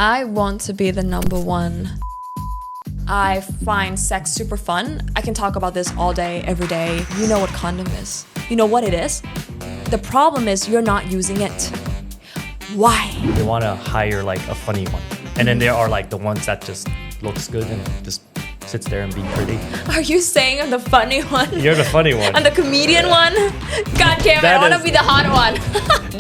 I want to be the number one. I find sex super fun. I can talk about this all day, every day. You know what condom is. You know what it is. The problem is you're not using it. Why? They want to hire like a funny one. And then there are like the ones that just looks good and just sits there and be pretty. Are you saying I'm the funny one? You're the funny one. I'm the comedian one? God damn it, I want to be the hot one.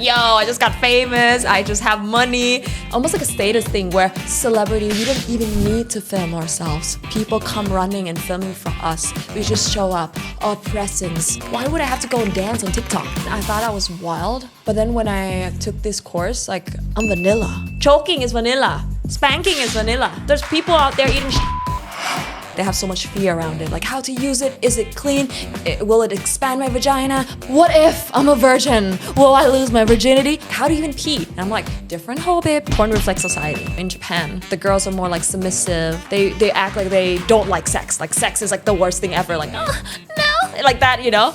Yo, I just got famous. I just have money. Almost like a status thing where celebrity, we don't even need to film ourselves. People come running and filming for us. We just show up, our presence. Why would I have to go and dance on TikTok? I thought I was wild. But then when I took this course, like, I'm vanilla. Choking is vanilla. Spanking is vanilla. There's people out there eating They have so much fear around it, like how to use it, is it clean, will it expand my vagina, what if I'm a virgin, will I lose my virginity, how do you even pee? And I'm like, different whole babe. Porn reflects society. In Japan, the girls are more like submissive, they act like they don't like sex is like the worst thing ever, like, oh, no, like that, you know?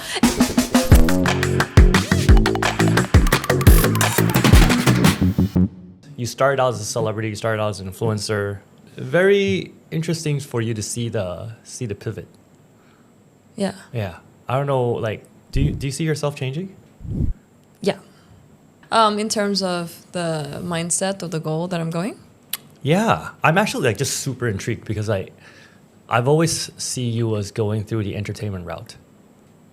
You started out as a celebrity, you started out as an influencer. Very interesting for you to see the pivot. Yeah. Yeah. I don't know, like, do you see yourself changing? Yeah. In terms of the mindset of the goal that I'm going? Yeah. I'm actually like just super intrigued because I've always see you as going through the entertainment route.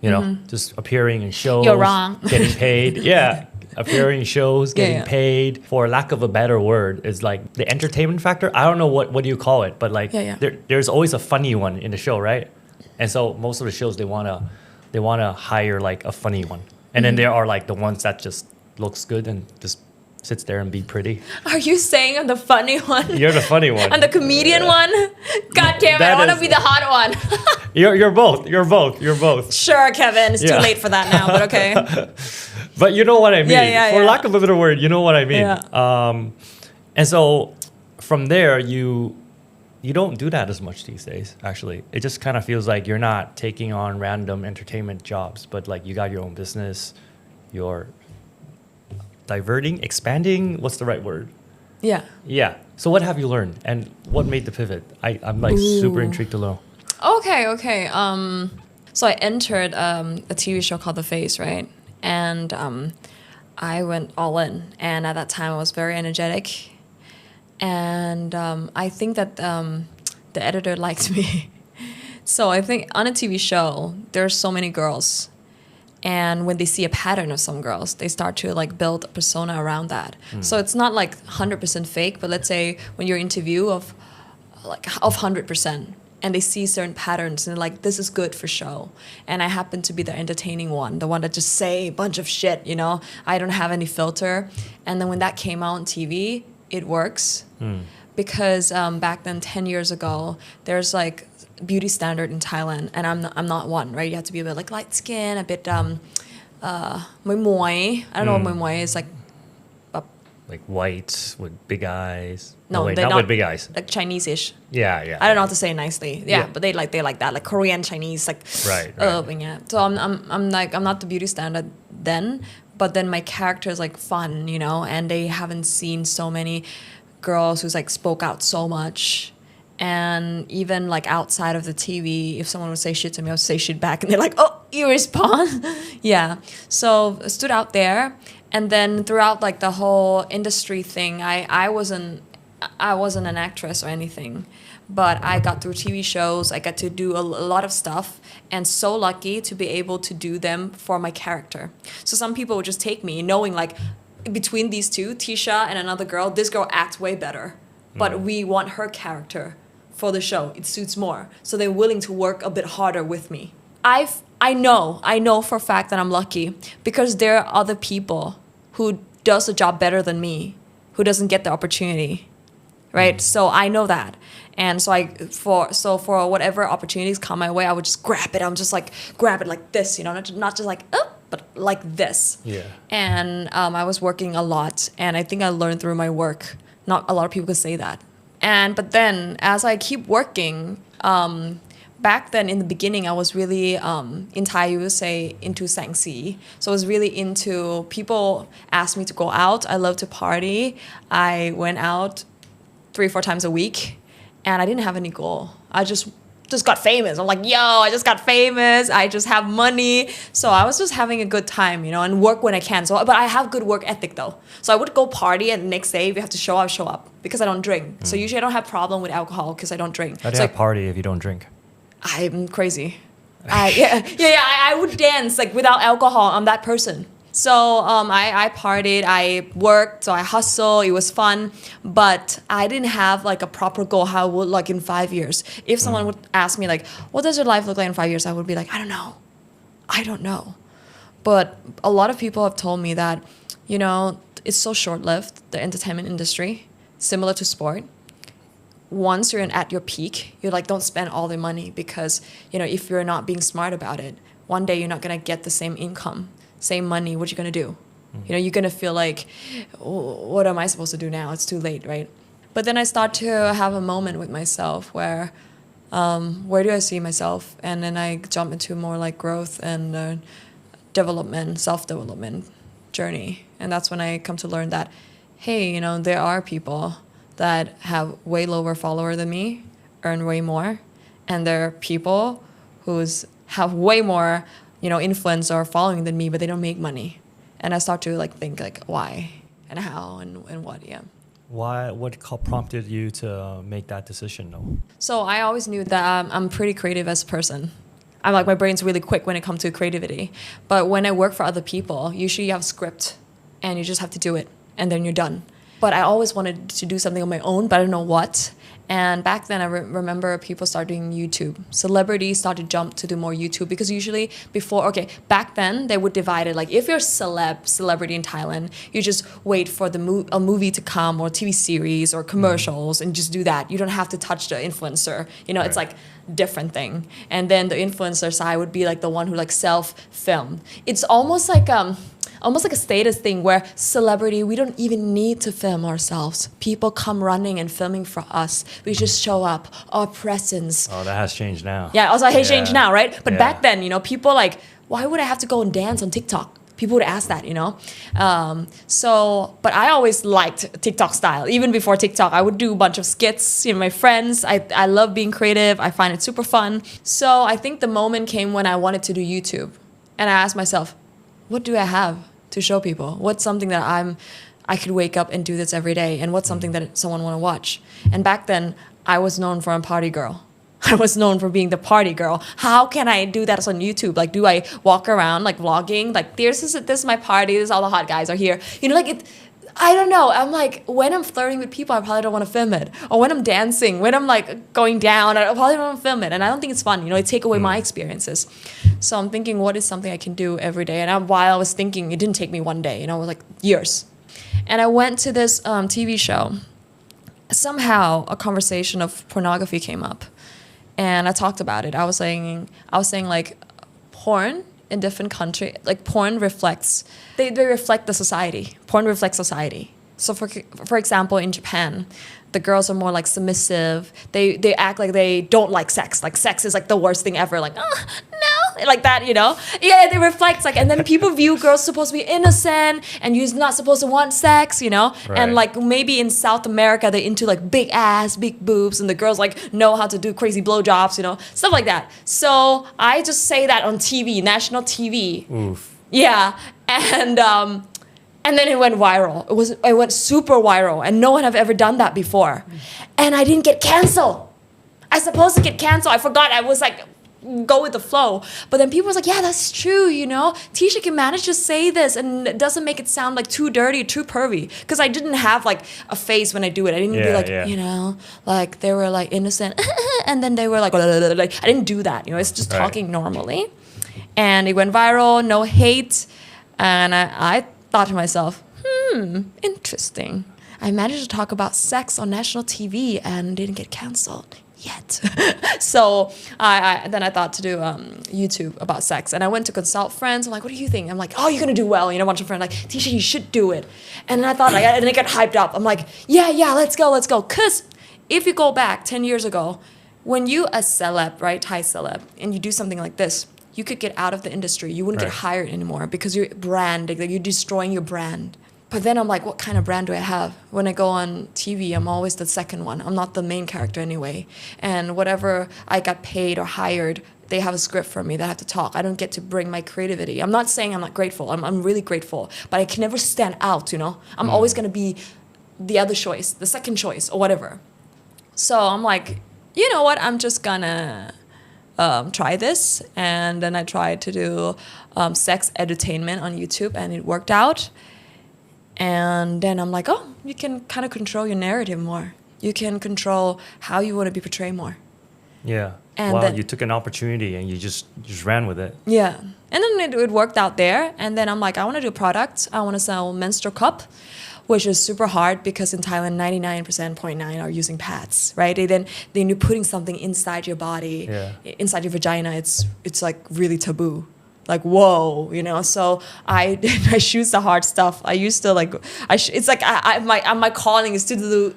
You know, just appearing in shows. You're wrong. Getting paid. Yeah. Appearing in shows, getting yeah. paid. For lack of a better word, is like the entertainment factor. I don't know what do you call it, but like there's always a funny one in the show, right? And so most of the shows they wanna hire like a funny one, and then there are like the ones that just looks good and just sits there and be pretty. Are you saying I'm the funny one? You're the funny one. I'm the comedian one? God damn it, I want to be the hot one. You're both. Sure, Kevin, it's too late for that now, but okay. But you know what I mean. For lack of a better word, you know what I mean. Yeah. And so from there, you don't do that as much these days, actually. It just kind of feels like you're not taking on random entertainment jobs, but like you got your own business, you're expanding, what's the right word? Yeah. Yeah. So what have you learned and what made the pivot? I'm like super intrigued to know. Okay. So I entered a TV show called The Face, right? And I went all in. And at that time, I was very energetic. And I think that the editor liked me. So I think on a TV show, there's so many girls. And when they see a pattern of some girls, they start to like build a persona around that. So it's not like 100% fake, but let's say when you're interview of 100%, and they see certain patterns and they're like, this is good for show. And I happen to be the entertaining one, the one that just say a bunch of shit, you know? I don't have any filter. And then when that came out on TV, it works. Because back then, 10 years ago, there's like beauty standard in Thailand, and I'm not one, right? You have to be a bit like light skin, a bit moi moi. I don't know what moi moi is like. Like white with big eyes. No, wait, they're not with big eyes. Like Chinese-ish. Yeah. I don't know how to say it nicely. Yeah, but they like that, like Korean Chinese, like. Right. Yeah. So I'm like I'm not the beauty standard then, but then my character is like fun, you know, and they haven't seen so many girls who's like spoke out so much. And even like outside of the TV, if someone would say shit to me, I would say shit back, and they're like, "Oh, you respond." Yeah. So I stood out there, and then throughout like the whole industry thing, I wasn't an actress or anything, but I got through TV shows. I got to do a lot of stuff, and so lucky to be able to do them for my character. So some people would just take me, knowing like between these two, Ticha and another girl, this girl acts way better, but we want her character for the show. It suits more. So they're willing to work a bit harder with me. I know for a fact that I'm lucky because there are other people who does the job better than me, who doesn't get the opportunity, right? So I know that. And so for whatever opportunities come my way, I would just grab it. I'm just like, grab it like this, you know, not just like, oh, but like this. Yeah. And I was working a lot, and I think I learned through my work. Not a lot of people could say that. But then as I keep working, back then in the beginning, I was really, in Thai you would say, into sangsi. So I was really into, people asked me to go out. I love to party. I went out 3-4 times a week, and I didn't have any goal. I just got famous. I'm like, yo, I just got famous. I just have money. So I was just having a good time, and work when I can. So, but I have good work ethic though. So I would go party, and the next day if you have to show up because I don't drink. So usually I don't have problem with alcohol because I don't drink. How do you party if you don't drink? I'm crazy. I would dance like without alcohol. I'm that person. So I partied, I worked, so I hustled, it was fun, but I didn't have like a proper goal how I would like in 5 years. If someone would ask me like, what does your life look like in 5 years? I would be like, I don't know. But a lot of people have told me that, it's so short-lived, the entertainment industry, similar to sport. Once you're at your peak, you're like, don't spend all the money because, if you're not being smart about it, one day you're not going to get the same income. Same money, what you gonna do? You're gonna feel like, what am I supposed to do now? It's too late, right? But then I start to have a moment with myself where do I see myself? And then I jump into more like growth and development, self-development journey. And that's when I come to learn that, hey, there are people that have way lower follower than me, earn way more. And there are people who have way more influence or following than me, but they don't make money. And I start to like think like why and how and what, yeah. Why? What prompted you to make that decision though? So I always knew that I'm pretty creative as a person. I'm like, my brain's really quick when it comes to creativity. But when I work for other people, usually you have a script and you just have to do it and then you're done. But I always wanted to do something on my own, but I don't know what. And back then, I remember people started doing YouTube. Celebrities started to jump to do more YouTube because usually back then, they would divide it. Like if you're a celebrity in Thailand, you just wait for a movie to come or TV series or commercials and just do that. You don't have to touch the influencer. Right. It's like different thing. And then the influencer side would be like the one who like self-film. It's almost like a status thing where celebrity, we don't even need to film ourselves. People come running and filming for us. We just show up, our presence. Oh, that has changed now. Yeah, also it has changed now, right? But back then, people like, why would I have to go and dance on TikTok? People would ask that, but I always liked TikTok style. Even before TikTok, I would do a bunch of skits, my friends. I love being creative. I find it super fun. So I think the moment came when I wanted to do YouTube. And I asked myself, what do I have to show people? What's something that I could wake up and do this every day? And what's something that someone want to watch? And back then, I was known for a party girl. I was known for being the party girl. How can I do that on YouTube? Like, do I walk around like vlogging? Like, this is my party. This is all the hot guys are here. I don't know. I'm like, when I'm flirting with people, I probably don't want to film it. Or when I'm dancing, when I'm like going down, I probably don't want to film it. And I don't think it's fun. It take away my experiences. So I'm thinking, what is something I can do every day? And while I was thinking, it didn't take me one day. It was like years. And I went to this TV show. Somehow a conversation of pornography came up. And I talked about it. I was saying like porn in different countries, like porn reflects, they reflect the society. Porn reflects society. So for example, in Japan, the girls are more like submissive. They act like they don't like sex. Like sex is like the worst thing ever. Like, oh, no, like that, Yeah, they reflect like, and then people view girls supposed to be innocent and you're not supposed to want sex, Right. And like maybe in South America, they're into like big ass, big boobs, and the girls like know how to do crazy blowjobs, stuff like that. So I just say that on TV, national TV. Oof. Yeah, and then it went viral. It went super viral, and no one have ever done that before. And I didn't get canceled. I supposed to get canceled. I forgot. I was like, go with the flow. But then people was like, yeah, that's true, Ticha can manage to say this, and it doesn't make it sound like too dirty, too pervy. Because I didn't have like a face when I do it. I didn't be like, like they were like innocent, and then they were like, I didn't do that. It's just talking normally. And it went viral, no hate, and I thought to myself, interesting. I managed to talk about sex on national TV and didn't get canceled yet. So then I thought to do YouTube about sex. And I went to consult friends. I'm like, what do you think? I'm like, oh, you're going to do well. A bunch of friends like, Ticha, you should do it. And then I thought, and I got hyped up. I'm like, yeah, let's go. Because if you go back 10 years ago, when you a celeb, right, Thai celeb, and you do something like this, you could get out of the industry. You wouldn't get hired anymore because your brand, like you're destroying your brand. But then I'm like, what kind of brand do I have? When I go on TV, I'm always the second one. I'm not the main character anyway. And whatever I got paid or hired, they have a script for me that I have to talk. I don't get to bring my creativity. I'm not saying I'm not grateful. I'm really grateful. But I can never stand out, you know? I'm always going to be the other choice, the second choice, or whatever. So I'm like, you know what? I'm just going to try this. And then I tried to do sex edutainment on YouTube, and it worked out. And then I'm like, oh, you can kind of control your narrative more. You can control how you want to be portrayed more. Yeah. And wow, then, you took an opportunity and you just ran with it. Yeah. And then it worked out there. And then I'm like, I want to do a product. I want to sell menstrual cup, which is super hard because in Thailand, 99.9% are using pads, right? Then you're putting something inside your body, inside your vagina. It's like really taboo. Like, whoa, you know. So I choose the hard stuff. I used to like, it's like my calling is to do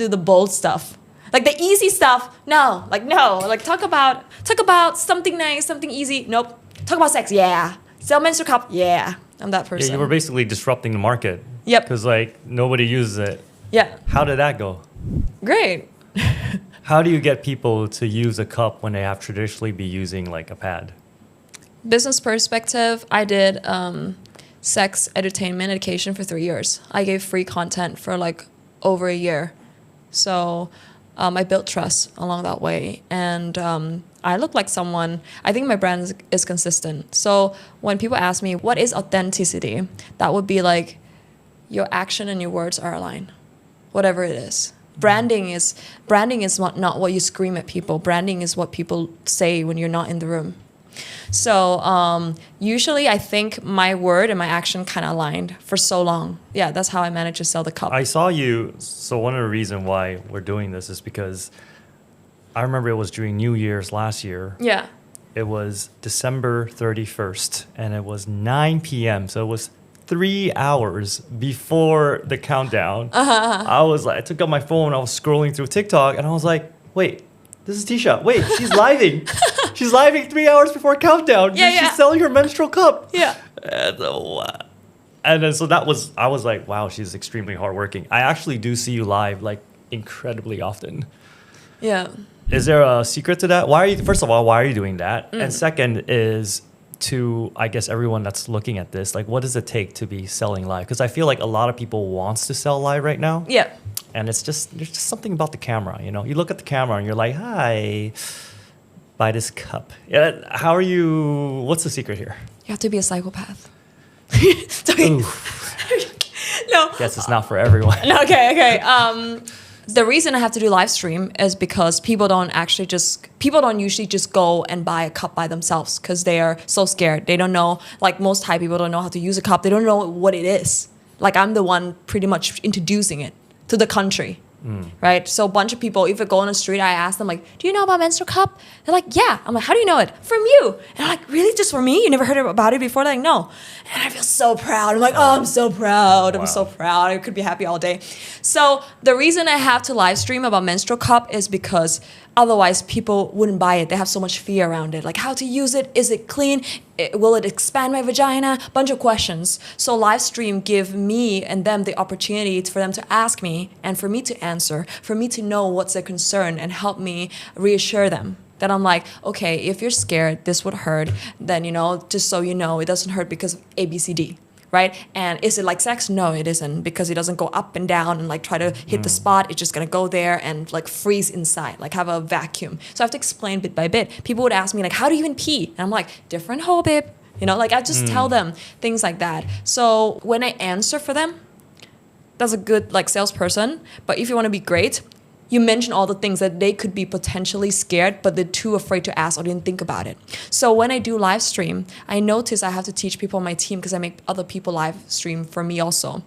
the bold stuff. Like the easy stuff, no. Like talk about something nice, something easy. Nope. Talk about sex, yeah. Sell menstrual cup, yeah. I'm that person. Yeah, you were basically disrupting the market. Yep. Because like nobody uses it. Yeah. How did that go? Great. How do you get people to use a cup when they have traditionally be using like a pad? Business perspective, I did sex edutainment education for 3 years. I gave free content for like over a year. So I built trust along that way. And I look like someone, I think my brand is consistent. So when people ask me, what is authenticity? That would be like your action and your words are aligned, whatever it is. Branding is not what you scream at people. Branding is what people say when you're not in the room. So usually I think my word and my action kind of aligned for so long. Yeah, that's how I managed to sell the cup. I saw you. So one of the reasons why we're doing this is because I remember it was during New Year's last year. Yeah. It was December 31st and it was 9 p.m. So it was 3 hours before the countdown. I took out my phone, I was scrolling through TikTok and I was like, wait, this is Ticha. Wait, she's living. She's living 3 hours before countdown. She's selling her menstrual cup. Yeah. And then so I was like, wow, she's extremely hardworking. I actually do see you live like incredibly often. Yeah. Is there a secret to that? First of all, why are you doing that? And second is to, I guess, everyone that's looking at this, like what does it take to be selling live? Because I feel like a lot of people wants to sell live right now. Yeah. And there's just something about the camera, you know. You look at the camera and you're like, "Hi, buy this cup." Yeah, how are you? What's the secret here? You have to be a psychopath. No. Guess it's not for everyone. Okay. The reason I have to do live stream is because people don't usually just go and buy a cup by themselves because they are so scared. They don't know, like most Thai people don't know how to use a cup. They don't know what it is. Like I'm the one pretty much introducing it to the country, right? So a bunch of people, if I go on the street, I ask them like, do you know about menstrual cup? They're like, yeah. I'm like, how do you know it? From you. And I'm like, really? Just for me? You never heard about it before? They're like, no. And I feel so proud. I'm like, oh, I'm so proud. Wow. I'm so proud. I could be happy all day. So the reason I have to live stream about menstrual cup is because otherwise people wouldn't buy it. They have so much fear around it. Like how to use it? Is it clean? Will it expand my vagina? Bunch of questions. So live stream give me and them the opportunity for them to ask me and for me to answer, for me to know what's their concern and help me reassure them. That I'm like, okay, if you're scared, this would hurt, then, you know, just so you know, it doesn't hurt because of A, B, C, D, right? And is it like sex? No, it isn't, because it doesn't go up and down and like try to hit the spot. It's just gonna go there and like freeze inside, like have a vacuum. So I have to explain bit by bit. People would ask me like, how do you even pee? And I'm like, different hole, babe. You know, like I just tell them things like that. So when I answer for them, that's a good like salesperson. But if you want to be great, you mention all the things that they could be potentially scared, but they're too afraid to ask or didn't think about it. So when I do live stream, I notice I have to teach people on my team because I make other people live stream for me also.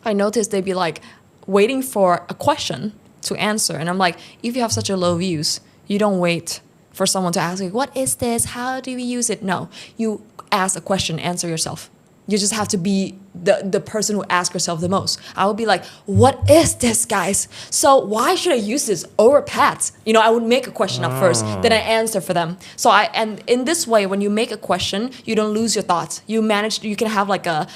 I notice they'd be like waiting for a question to answer. And I'm like, if you have such a low views, you don't wait for someone to ask you, what is this? How do we use it? No, you ask a question, answer yourself. You just have to be the person who asks yourself the most. I would be like, what is this, guys? So why should I use this over pads? You know, I would make a question up first, then I answer for them. And in this way, when you make a question, you don't lose your thoughts. You can have like a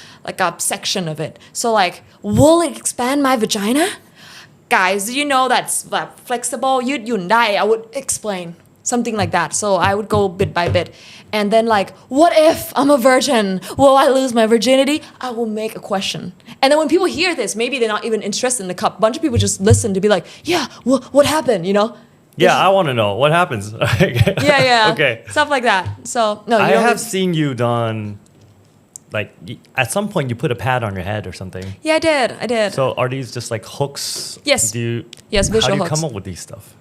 section of it. So like, will it expand my vagina? Guys, you know that's flexible. I would explain. Something like that. So I would go bit by bit. And then like, what if I'm a virgin? Will I lose my virginity? I will make a question. And then when people hear this, maybe they're not even interested in the cup. A bunch of people just listen to be like, yeah, what happened, you know? Yeah, I want to know what happens. yeah. Okay. Stuff like that. So no, I have seen you done, like at some point you put a pad on your head or something. Yeah, I did. So are these just like hooks? Yes. Yes, visual hooks. How do you come up with these stuff?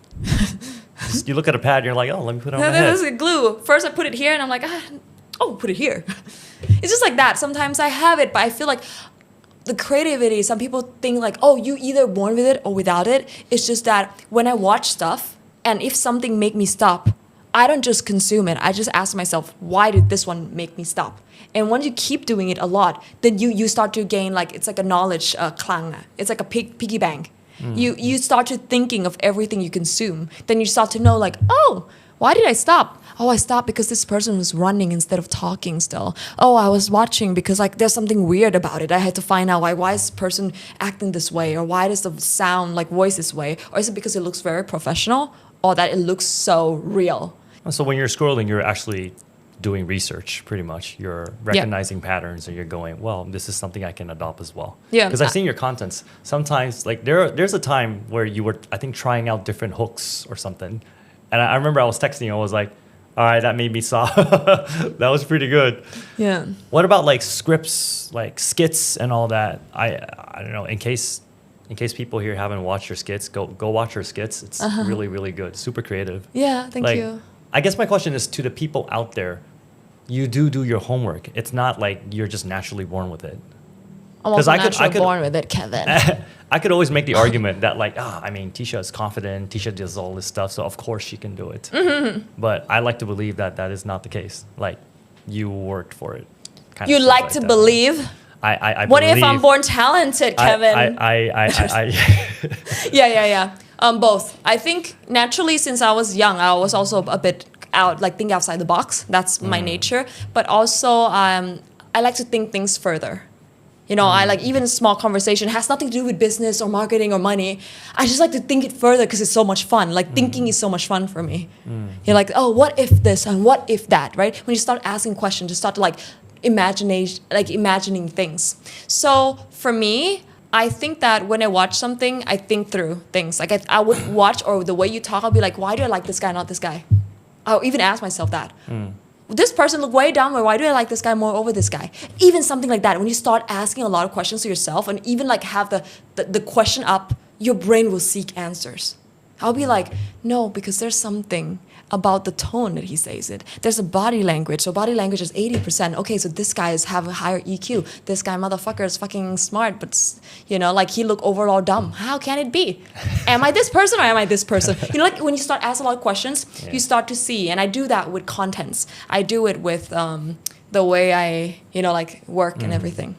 You look at a pad and you're like, oh, let me put it on my head. This is glue. First I put it here and I'm like, put it here. It's just like that. Sometimes I have it, but I feel like the creativity, some people think like, oh, you either born with it or without it. It's just that when I watch stuff and if something make me stop, I don't just consume it. I just ask myself, why did this one make me stop? And once you keep doing it a lot, then you start to gain like, it's like a knowledge klang. It's like a piggy bank. You start to thinking of everything you consume. Then you start to know like, oh, why did I stop? Oh, I stopped because this person was running instead of talking still. Oh, I was watching because like there's something weird about it. I had to find out why is this person acting this way, or why does the sound like voice this way? Or is it because it looks very professional or that it looks so real? So when you're scrolling, you're actually doing research pretty much. You're recognizing patterns and you're going, well, this is something I can adopt as well. Yeah. Because I've seen your contents. Sometimes like there's a time where you were, I think, trying out different hooks or something. And I remember I was texting you, I was like, all right, that made me sob. That was pretty good. Yeah. What about like scripts, like skits and all that? I don't know, in case people here haven't watched your skits, go watch your skits. It's really, really good. Super creative. Yeah, thank you. I guess my question is to the people out there, you do your homework. It's not like you're just naturally born with it. I'm also naturally born with it, Kevin. I could always make the argument that like, Ticha is confident, Ticha does all this stuff, so of course she can do it. Mm-hmm. But I like to believe that is not the case. Like, you worked for it. You like to believe? I what believe. If I'm born talented, Kevin? Yeah. Both. I think naturally, since I was young, I was also a bit think outside the box. That's my nature. But also, I like to think things further. You know, I like even a small conversation has nothing to do with business or marketing or money. I just like to think it further because it's so much fun. Like thinking is so much fun for me. You're like, oh, what if this and what if that, right? When you start asking questions, you start to imagining things. So for me, I think that when I watch something, I think through things. Like I would watch, or the way you talk, I'll be like, why do I like this guy, not this guy? I'll even ask myself that. This person look way dumb, or why do I like this guy more over this guy? Even something like that. When you start asking a lot of questions to yourself and even like have the question up, your brain will seek answers. I'll be like, no, because there's something about the tone that he says it. There's a body language. So body language is 80%. Okay, so this guy have a higher EQ. This guy, motherfucker, is fucking smart, but like he look overall dumb. How can it be? Am I this person or am I this person? Like when you start asking a lot of questions, you start to see. And I do that with contents. I do it with the way I, work and everything.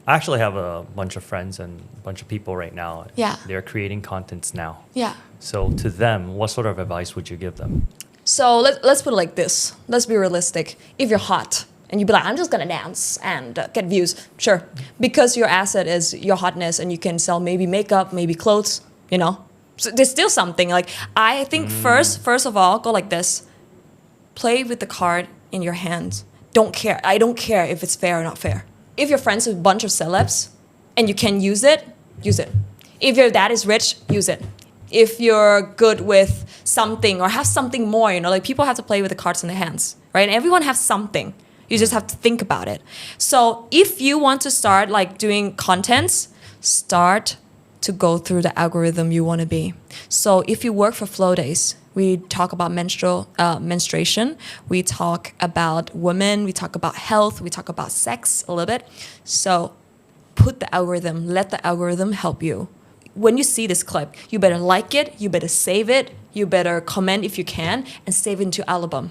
I actually have a bunch of friends and a bunch of people right now. Yeah. They're creating contents now. Yeah. So to them, what sort of advice would you give them? So let's put it like this. Let's be realistic. If you're hot and you be like, I'm just gonna dance and get views, sure. Because your asset is your hotness and you can sell maybe makeup, maybe clothes, So there's still something. Like I think first of all, go like this. Play with the card in your hand. Don't care. I don't care if it's fair or not fair. If you're friends with a bunch of celebs and you can use it, use it. If your dad is rich, use it. If you're good with something or have something more, like people have to play with the cards in their hands, right? And everyone has something. You just have to think about it. So if you want to start like doing contents, start to go through the algorithm you want to be. So if you work for Flow Days, we talk about menstruation. We talk about women. We talk about health. We talk about sex a little bit. So put the algorithm, let the algorithm help you. When you see this clip, you better like it, you better save it, you better comment if you can, and save it into album,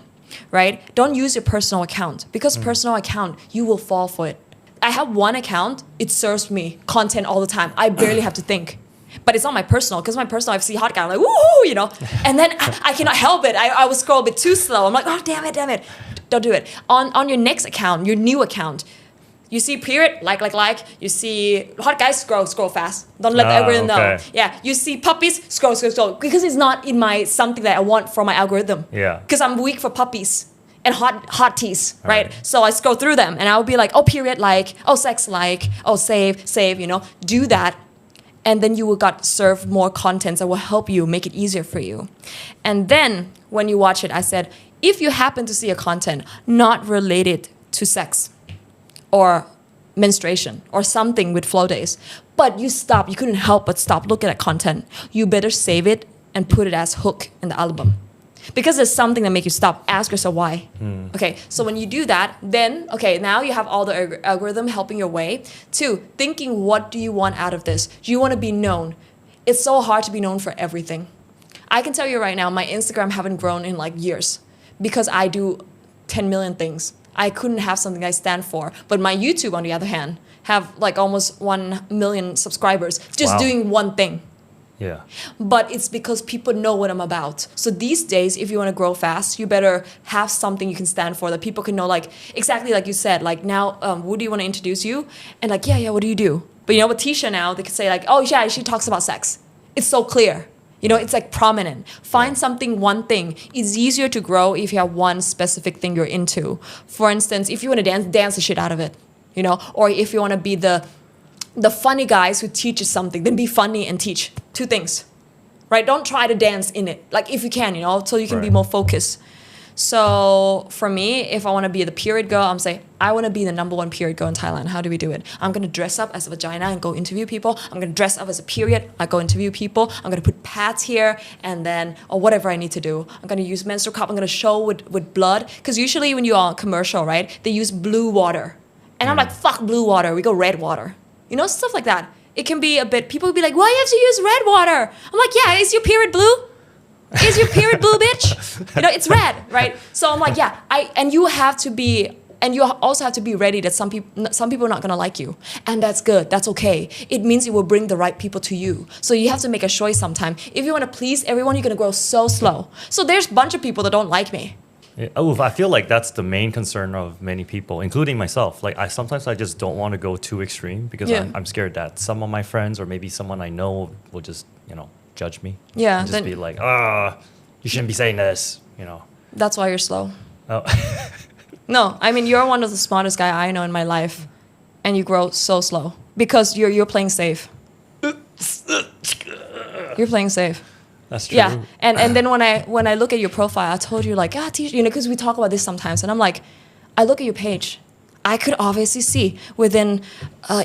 right? Don't use your personal account, because personal account, you will fall for it. I have one account, it serves me content all the time. I barely have to think. But it's not my personal, because my personal, I see hot guy, I'm like, woohoo, you know? And then I cannot help it. I will scroll a bit too slow. I'm like, oh, damn it. Don't do it. On your next account, your new account, you see period, like. You see hot guys, scroll fast. Don't let the algorithm know. Yeah, you see puppies, scroll. Because it's not in my something that I want for my algorithm. Yeah. Because I'm weak for puppies and hot teas, right? So I scroll through them and I'll be like, oh, period, like, oh, sex, like, oh, save, you know, do that. And then you will get served more contents that will help you, make it easier for you. And then when you watch it, I said, if you happen to see a content not related to sex or menstruation or something with flow days, but you couldn't help but stop looking at content, you better save it and put it as hook in the album. Because there's something that makes you stop. Ask yourself why. Okay, so when you do that, then, now you have all the algorithm helping your way. 2, thinking, what do you want out of this? Do you want to be known? It's so hard to be known for everything. I can tell you right now, my Instagram haven't grown in like years because I do 10 million things. I couldn't have something I stand for. But my YouTube, on the other hand, have like almost 1 million subscribers just doing one thing. Yeah. But it's because people know what I'm about. So these days, if you want to grow fast, you better have something you can stand for that people can know, like, exactly like you said, like, now, what do you want to introduce you? And like, yeah, what do you do? But you know, with Ticha now, they could say like, oh yeah, she talks about sex. It's so clear. You know, it's like prominent. Find something, one thing. It's easier to grow if you have one specific thing you're into. For instance, if you want to dance the shit out of it, you know, or if you want to be the funny guys who teaches something, then be funny and teach. 2 things, right? Don't try to dance in it, like if you can, you know, so you can be more focused. So for me, if I want to be the period girl, I'm saying, I want to be the #1 period girl in Thailand. How do we do it? I'm going to dress up as a vagina and go interview people. I'm going to dress up as a period. I go interview people. I'm going to put pads here and then, or whatever I need to do. I'm going to use menstrual cup. I'm going to show with blood. Because usually when you're on commercial, right, they use blue water. And I'm like, fuck blue water. We go red water. You know, stuff like that. It can be a bit, people will be like, why you have to use red water? I'm like, yeah, is your period blue? Is your period blue, bitch? You know, it's red, right? So I'm like, yeah, and you also have to be ready that some people are not going to like you. And that's good. That's okay. It means it will bring the right people to you. So you have to make a choice sometime. If you want to please everyone, you're going to grow so slow. So there's a bunch of people that don't like me. I feel like that's the main concern of many people, including myself. Like sometimes I just don't want to go too extreme because I'm scared that some of my friends or maybe someone I know will just, you know, judge me. Yeah. And just be like, you shouldn't be saying this, you know. That's why you're slow. Oh. No, I mean, you're one of the smartest guy I know in my life, and you grow so slow because you're playing safe. You're playing safe. That's true. Yeah, and then when I look at your profile, I told you like, Ticha, you know, because we talk about this sometimes, and I'm like, I look at your page, I could obviously see within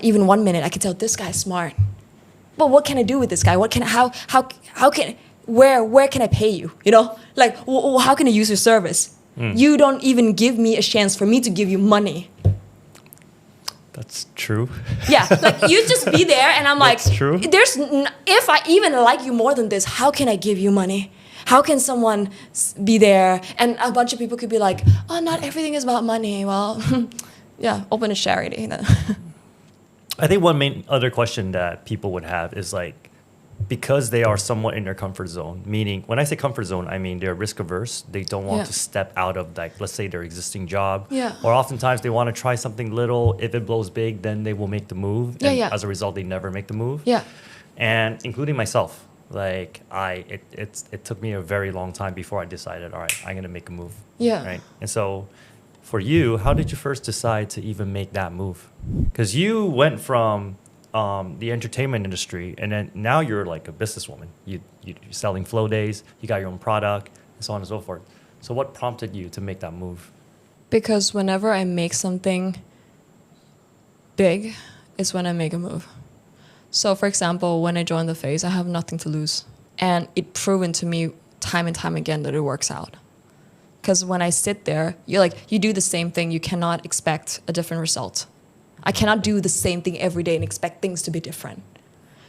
even 1 minute, I could tell this guy's smart. But what can I do with this guy? Where can I pay you? You know, like how can I use your service? You don't even give me a chance for me to give you money. That's true. Yeah, like you just be there, and I'm like, that's true. If I even like you more than this, how can I give you money? How can someone be there? And a bunch of people could be like, oh, not everything is about money. Well, yeah, open a charity. I think one main other question that people would have is like, because they are somewhat in their comfort zone, meaning when I say comfort zone, I mean they're risk averse. They don't want to step out of, like, let's say their existing job. Yeah. Or oftentimes they want to try something little. If it blows big, then they will make the move. And as a result, they never make the move. Yeah. And including myself, like it took me a very long time before I decided, all right, I'm going to make a move. Yeah. Right. And so for you, how did you first decide to even make that move? Because you went from the entertainment industry, and then now you're like a businesswoman. You're selling flow days, you got your own product, and so on and so forth. So what prompted you to make that move? Because whenever I make something big is when I make a move. So for example, when I joined the phase, I have nothing to lose. And it proven to me time and time again that it works out. Because when I sit there, you do the same thing, you cannot expect a different result. I cannot do the same thing every day and expect things to be different.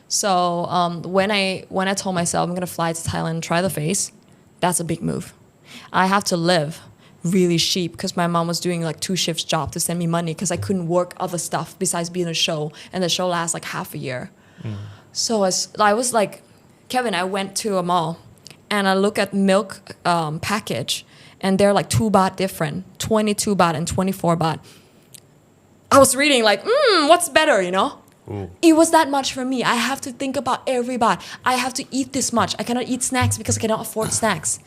So when I told myself I'm going to fly to Thailand and try the phase, that's a big move. I have to live really cheap because my mom was doing like 2 shifts job to send me money because I couldn't work other stuff besides being a show, and the show lasts like half a year. So I was like, Kevin, I went to a mall and I look at milk package, and they're like 2 baht different, 22 baht and 24 baht. I was reading like, what's better, you know? Ooh. It was that much for me. I have to think about every baht. I have to eat this much. I cannot eat snacks because I cannot afford snacks.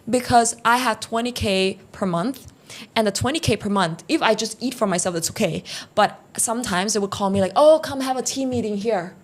Because I have 20K per month, and the 20K per month, if I just eat for myself, that's okay. But sometimes they would call me like, oh, come have a team meeting here.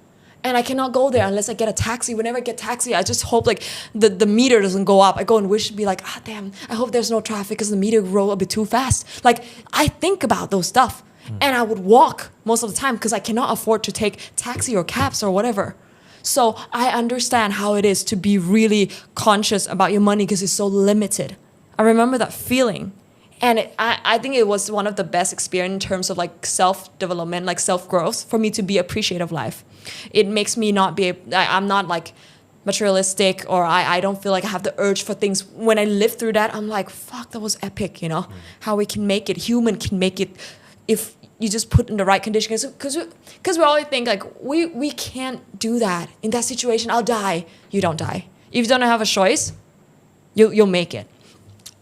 And I cannot go there unless I get a taxi. Whenever I get taxi, I just hope like the meter doesn't go up. I go and wish to be like, damn, I hope there's no traffic because the meter roll a bit too fast. Like, I think about those stuff. And I would walk most of the time because I cannot afford to take taxi or cabs or whatever. So I understand how it is to be really conscious about your money because it's so limited. I remember that feeling. And I think it was one of the best experience in terms of like self-development, like self-growth, for me to be appreciative of life. It makes me not be, I'm not like materialistic, or I don't feel like I have the urge for things. When I live through that, I'm like, fuck, that was epic, you know? How we can make it, human can make it if you just put in the right conditions. Because we always think like, we can't do that. In that situation, I'll die. You don't die. If you don't have a choice, you'll make it.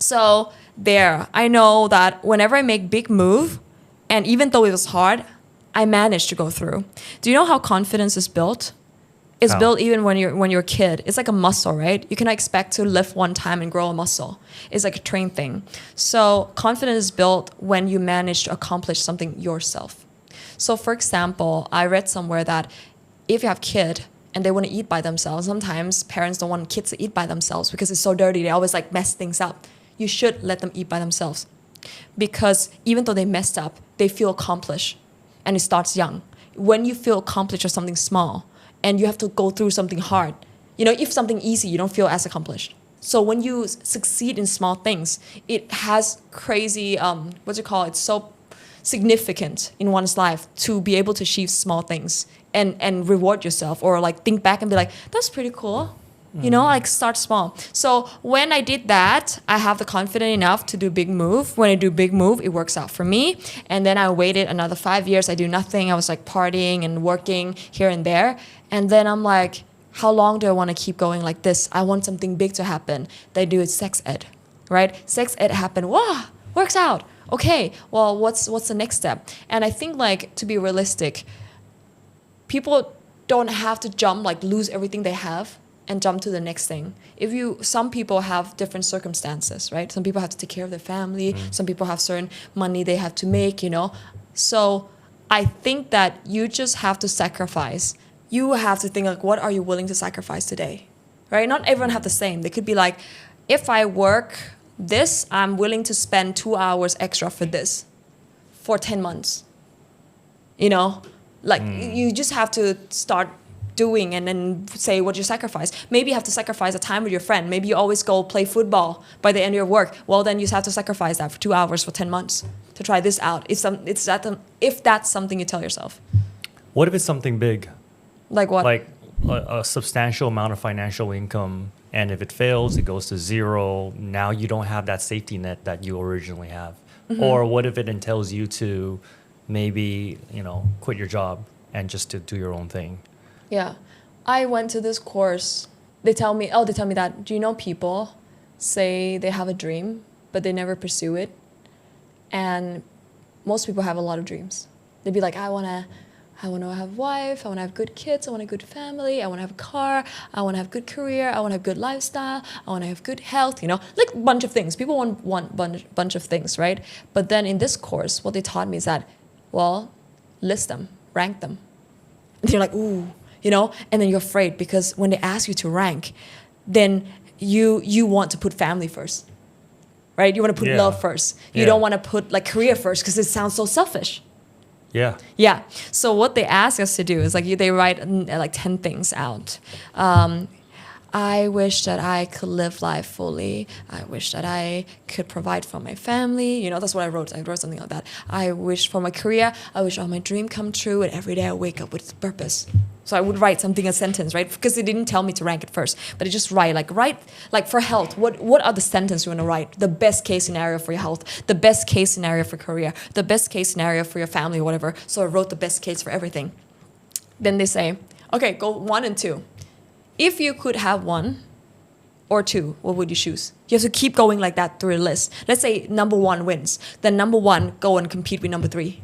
So there, I know that whenever I make big move, and even though it was hard, I managed to go through. Do you know how confidence is built? It's built even when you're a kid. It's like a muscle, right? You cannot expect to lift one time and grow a muscle. It's like a trained thing. So confidence is built when you manage to accomplish something yourself. So for example, I read somewhere that if you have a kid and they want to eat by themselves, sometimes parents don't want kids to eat by themselves because it's so dirty. They always like mess things up. You should let them eat by themselves, because even though they messed up, they feel accomplished, and it starts young. When you feel accomplished or something small, and you have to go through something hard, you know, if something easy, you don't feel as accomplished. So when you succeed in small things, it has crazy, it's so significant in one's life to be able to achieve small things and reward yourself, or like think back and be like, that's pretty cool. You know, like start small. So when I did that, I have the confidence enough to do big move. When I do big move, it works out for me. And then I waited another 5 years. I do nothing. I was like partying and working here and there. And then I'm like, how long do I want to keep going like this? I want something big to happen. They do it sex ed, right? Sex ed happened. Wow, works out. Okay, well, what's the next step? And I think like, to be realistic, people don't have to jump, like lose everything they have and jump to the next thing. Some people have different circumstances, right? Some people have to take care of their family. Some people have certain money they have to make, you know? So I think that you just have to sacrifice. You have to think like, what are you willing to sacrifice today, right? Not everyone have the same. They could be like, if I work this, I'm willing to spend 2 hours extra for this for 10 months. You know, like you just have to start doing and then say what you sacrifice. Maybe you have to sacrifice a time with your friend. Maybe you always go play football by the end of your work. Well, then you have to sacrifice that for 2 hours for 10 months to try this out. If that's something you tell yourself. What if it's something big? Like what? Like a substantial amount of financial income, and if it fails, it goes to zero. Now you don't have that safety net that you originally have. Or what if it entails you to maybe, you know, quit your job and just to do your own thing? Yeah. I went to this course. They tell me that, do you know people say they have a dream, but they never pursue it? And most people have a lot of dreams. They'd be like, I want to have a wife, I want to have good kids, I want a good family, I want to have a car, I want to have a good career, I want to have good lifestyle, I want to have good health, you know, like a bunch of things. People want bunch of things, right? But then in this course, what they taught me is that, well, list them, rank them. And you're like, ooh, you know, and then you're afraid because when they ask you to rank, then you want to put family first, right? You want to put love first. You don't want to put like career first because it sounds so selfish. Yeah. Yeah. So what they ask us to do is like they write like 10 things out. I wish that I could live life fully. I wish that I could provide for my family. That's what I wrote. I wrote something like that. I wish for my career. I wish all my dreams come true, and every day I wake up with purpose. So I would write something, a sentence, right? Because they didn't tell me to rank it first, but I just write like for health. What are the sentences you want to write? The best case scenario for your health, the best case scenario for career, the best case scenario for your family, whatever. So I wrote the best case for everything. Then they say, okay, go 1 and 2. If you could have 1 or 2, what would you choose? You have to keep going like that through a list. Let's say number 1 wins. Then number 1 go and compete with number 3.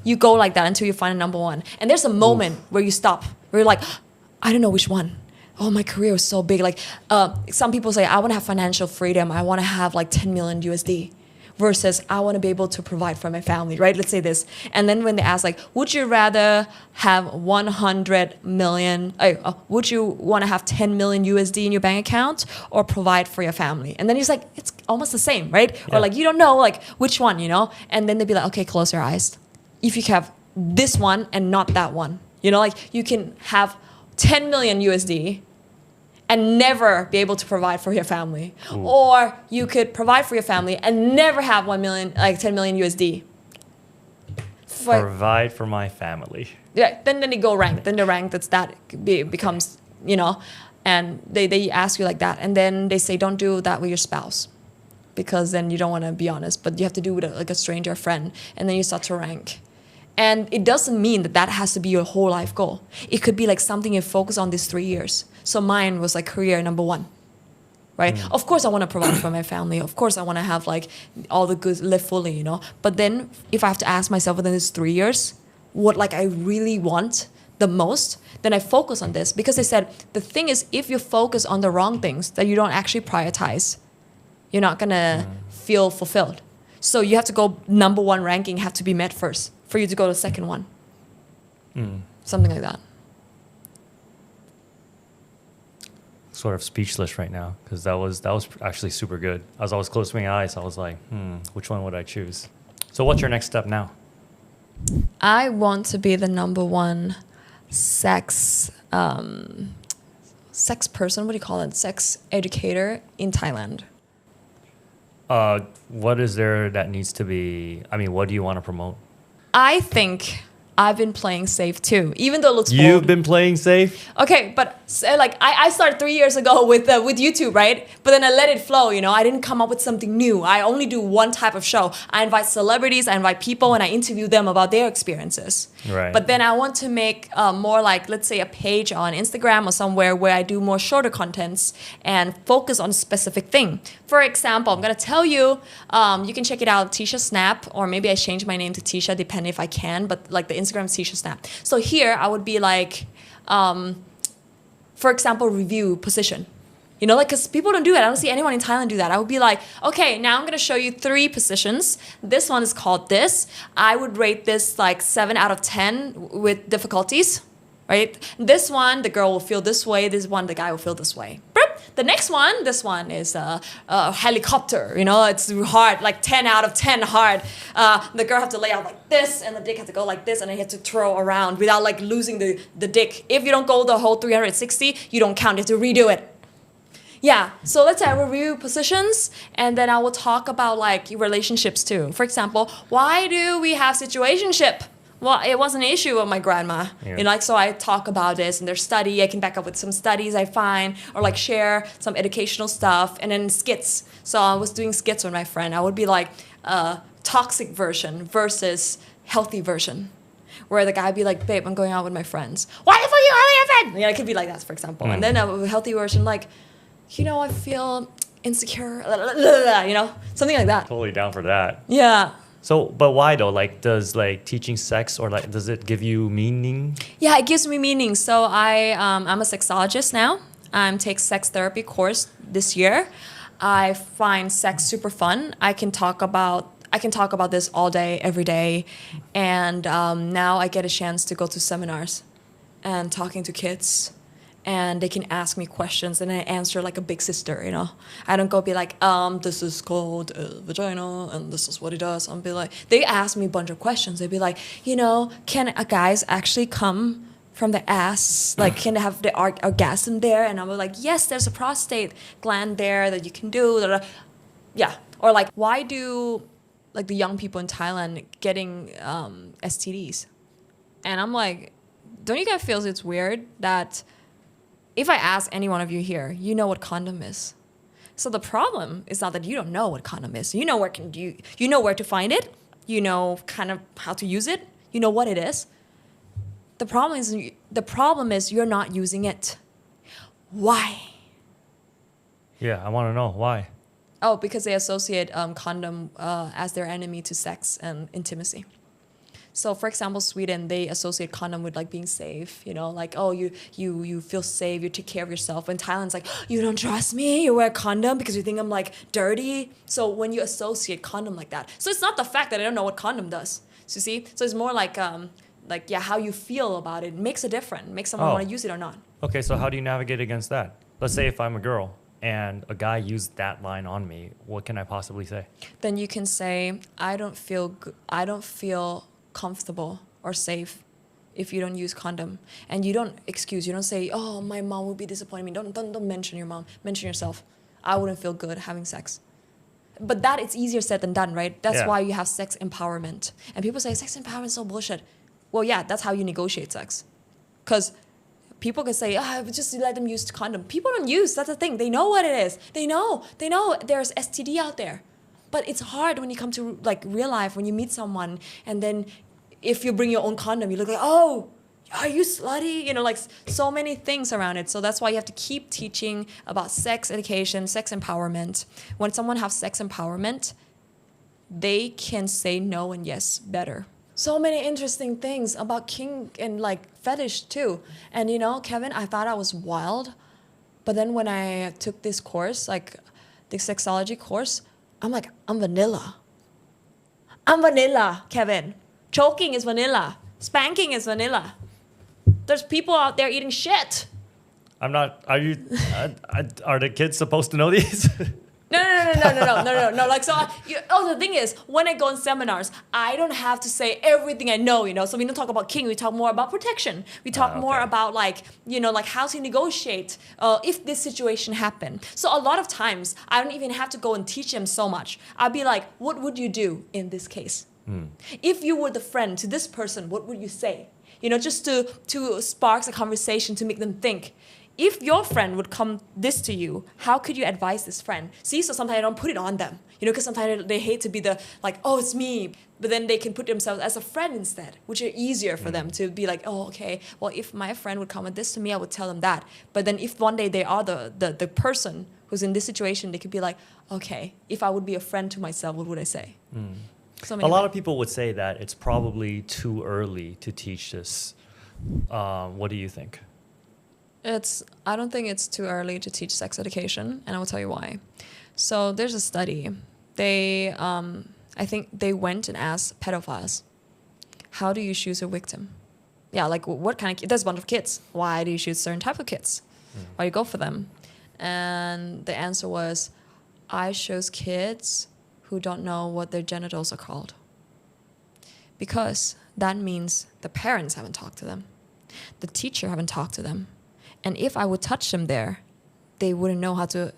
You go like that until you find a number 1. And there's a moment where you stop, where you're like, I don't know which one. Oh, my career is so big. Like some people say, I want to have financial freedom. I want to have like 10 million USD. Versus I want to be able to provide for my family, right? Let's say this. And then when they ask like, would you rather have 100 million, would you want to have 10 million USD in your bank account or provide for your family? And then he's like, it's almost the same, right? Yeah. Or like, you don't know like which one, And then they'd be like, okay, close your eyes. If you can have this one and not that one, like you can have 10 million USD and never be able to provide for your family. Ooh. Or you could provide for your family and never have 10 million USD. Provide for my family. Yeah, then they go rank. Then the rank becomes, and they ask you like that. And then they say, don't do that with your spouse. Because then you don't want to be honest. But you have to do it with a stranger, a friend. And then you start to rank. And it doesn't mean that has to be your whole life goal. It could be like something you focus on these 3 years. So mine was like career number 1, right? Of course I want to provide for my family. Of course I want to have like all the goods, live fully, But then if I have to ask myself within these 3 years, what like I really want the most, then I focus on this. Because they said, the thing is, if you focus on the wrong things that you don't actually prioritize, you're not going to feel fulfilled. So you have to go number 1 ranking have to be met first for you to go to the second one. Something like that. Sort of speechless right now because that was actually super good. I was closing my eyes. I was like, which one would I choose? So what's your next step now? I want to be the number 1 sex person. What do you call it? Sex educator in Thailand. What is there that needs to be? I mean, what do you want to promote? I think I've been playing safe too, even though it looks bold. You've been playing safe? Okay, but like I started 3 years ago with YouTube, right? But then I let it flow, I didn't come up with something new. I only do one type of show. I invite celebrities, I invite people, and I interview them about their experiences. Right. But then I want to make more like, let's say, a page on Instagram or somewhere where I do more shorter contents and focus on a specific thing. For example, I'm going to tell you, you can check it out, Ticha Snap, or maybe I change my name to Ticha, depending if I can, but like the Instagram is Ticha Snap. So here I would be like, for example, review position. Because people don't do it. I don't see anyone in Thailand do that. I would be like, okay, now I'm going to show you 3 positions. This one is called this. I would rate this like 7 out of 10 with difficulties, right? This one, the girl will feel this way. This one, the guy will feel this way. The next one, this one is a helicopter. It's hard, like 10 out of 10 hard. The girl have to lay out like this, and the dick has to go like this, and then you have to throw around without like losing the dick. If you don't go the whole 360, you don't count. You have to redo it. Yeah, so let's say I will review positions, and then I will talk about like relationships too. For example, why do we have situationship? Well, it was an issue with my grandma. Yeah. So I talk about this and their study. I can back up with some studies I find, or like share some educational stuff, and then skits. So I was doing skits with my friend. I would be like toxic version versus healthy version. Where the guy would be like, babe, I'm going out with my friends. Why the fuck are you out with your friend? It could be like that, for example. And then a healthy version like, I feel insecure, something like that. Totally down for that. Yeah. So, but why though? Like, does like teaching sex or like, does it give you meaning? Yeah, it gives me meaning. So I'm a sexologist now. I'm taking sex therapy course this year. I find sex super fun. I can talk about this all day, every day. And now I get a chance to go to seminars and talking to kids. And they can ask me questions, and I answer like a big sister, I don't go be like, this is called vagina, and this is what it does. I'll be like, they ask me a bunch of questions. They'd be like, can guys actually come from the ass? Like, can they have the orgasm there? And I was like, yes, there's a prostate gland there that you can do. Yeah. Or like, why do like the young people in Thailand getting STDs? And I'm like, don't you guys feel it's weird that if I ask any one of you here, you know what condom is? So the problem is not that you don't know what condom is. You know where to find it. You know kind of how to use it. You know what it is. The problem is you're not using it. Why? Yeah, I want to know why. Oh, because they associate condom as their enemy to sex and intimacy. So, for example, Sweden, they associate condom with like being safe, you know, like, oh, you feel safe, you take care of yourself. And Thailand's like, you don't trust me, you wear a condom because you think I'm like dirty. So when you associate condom like that, so it's not the fact that I don't know what condom does. So you see, so it's more like how you feel about it makes a difference, makes someone want to use it or not. Okay, so how do you navigate against that? Let's say if I'm a girl and a guy used that line on me, what can I possibly say? Then you can say, I don't feel comfortable or safe if you don't use condom. And you don't say, oh, my mom would be disappointed in me. Don't mention your mom. Mention yourself. I wouldn't feel good having sex. But that it's easier said than done, right? That's why you have sex empowerment. And people say sex empowerment is so bullshit. Well, yeah, that's how you negotiate sex. Because people can say, just let them use condom. People don't use, that's the thing. They know what it is. They know there's STD out there. But it's hard when you come to like real life, when you meet someone, and then if you bring your own condom, you look like, oh, are you slutty? You know, like so many things around it. So that's why you have to keep teaching about sex education, sex empowerment. When someone has sex empowerment, they can say no and yes better. So many interesting things about kink and like fetish too. And you know, Kevin, I thought I was wild. But then when I took this course, like the sexology course, I'm like, I'm vanilla. I'm vanilla, Kevin. Choking is vanilla. Spanking is vanilla. There's people out there eating shit. I'm not. Are you? Are the kids supposed to know these? No. Like, so, the thing is, when I go on seminars, I don't have to say everything I know, you know. So we don't talk about king. We talk more about protection. We talk more about like, you know, like how to negotiate if this situation happened. So a lot of times, I don't even have to go and teach them so much. I'll be like, what would you do in this case? If you were the friend to this person, what would you say? You know, just to spark a conversation to make them think. If your friend would come this to you, how could you advise this friend? See, so sometimes I don't put it on them, you know, because sometimes they hate to be the like, oh, it's me. But then they can put themselves as a friend instead, which is easier for them to be like, oh, okay, well, if my friend would comment this to me, I would tell them that. But then if one day they are the person who's in this situation, they could be like, okay, if I would be a friend to myself, what would I say? So a lot of people would say that it's probably too early to teach this. What do you think? I don't think it's too early to teach sex education, and I will tell you why. So there's a study. I think they went and asked pedophiles, how do you choose a victim? Yeah, like what kind of, there's a bunch of kids. Why do you choose certain type of kids? Why do you go for them? And the answer was, I chose kids who don't know what their genitals are called. Because that means the parents haven't talked to them. The teacher haven't talked to them. And if I would touch them there, they wouldn't know how to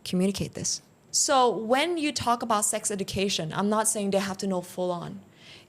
communicate this. So when you talk about sex education, I'm not saying they have to know full on.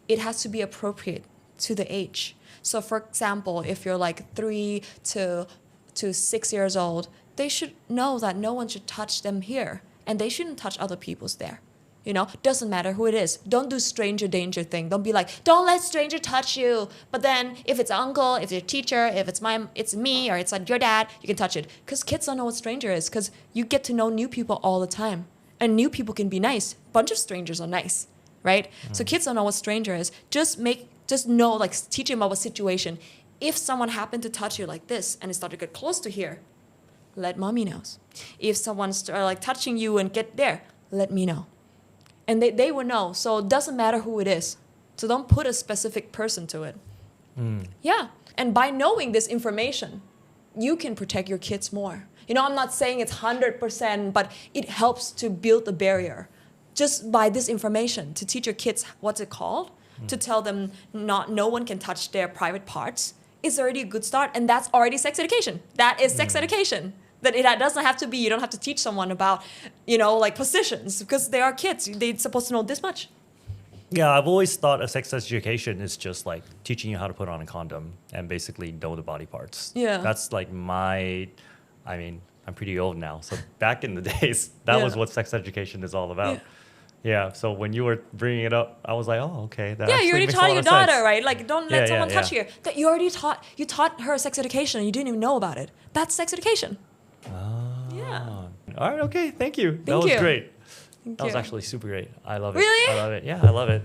It has to be appropriate to the age. So for example, if you're like 3 to 6 years old, they should know that no one should touch them here. And they shouldn't touch other people's there. You know, doesn't matter who it is. Don't do stranger danger thing. Don't be like, don't let stranger touch you. But then if it's uncle, if it's your teacher, if it's me, or it's like your dad, you can touch it. Because kids don't know what stranger is. Because you get to know new people all the time. And new people can be nice. Bunch of strangers are nice, right? So kids don't know what stranger is. Just know, like teach them about a situation. If someone happened to touch you like this and it started to get close to here, let mommy know. If someone's like touching you and get there, let me know. And they will know. So it doesn't matter who it is. So don't put a specific person to it. Yeah. And by knowing this information, you can protect your kids more. You know, I'm not saying it's 100%, but it helps to build a barrier. Just by this information, to teach your kids what's it called, to tell them no one can touch their private parts. is already a good start, and that's already sex education. That is sex education. That it doesn't have to be, you don't have to teach someone about, like positions, because they are kids. They're supposed to know this much. Yeah, I've always thought of sex education is just like teaching you how to put on a condom and basically know the body parts. Yeah. That's like I'm pretty old now. So back in the days, that was what sex education is all about. Yeah. So when you were bringing it up, I was like, oh, okay. That you already taught your daughter, sense. right? Like, don't let someone touch you. That you already taught her sex education and you didn't even know about it. That's sex education. Yeah. All right. Okay. Thank you. That was great. That was actually super great. I love it. Really? I love it. Yeah, I love it.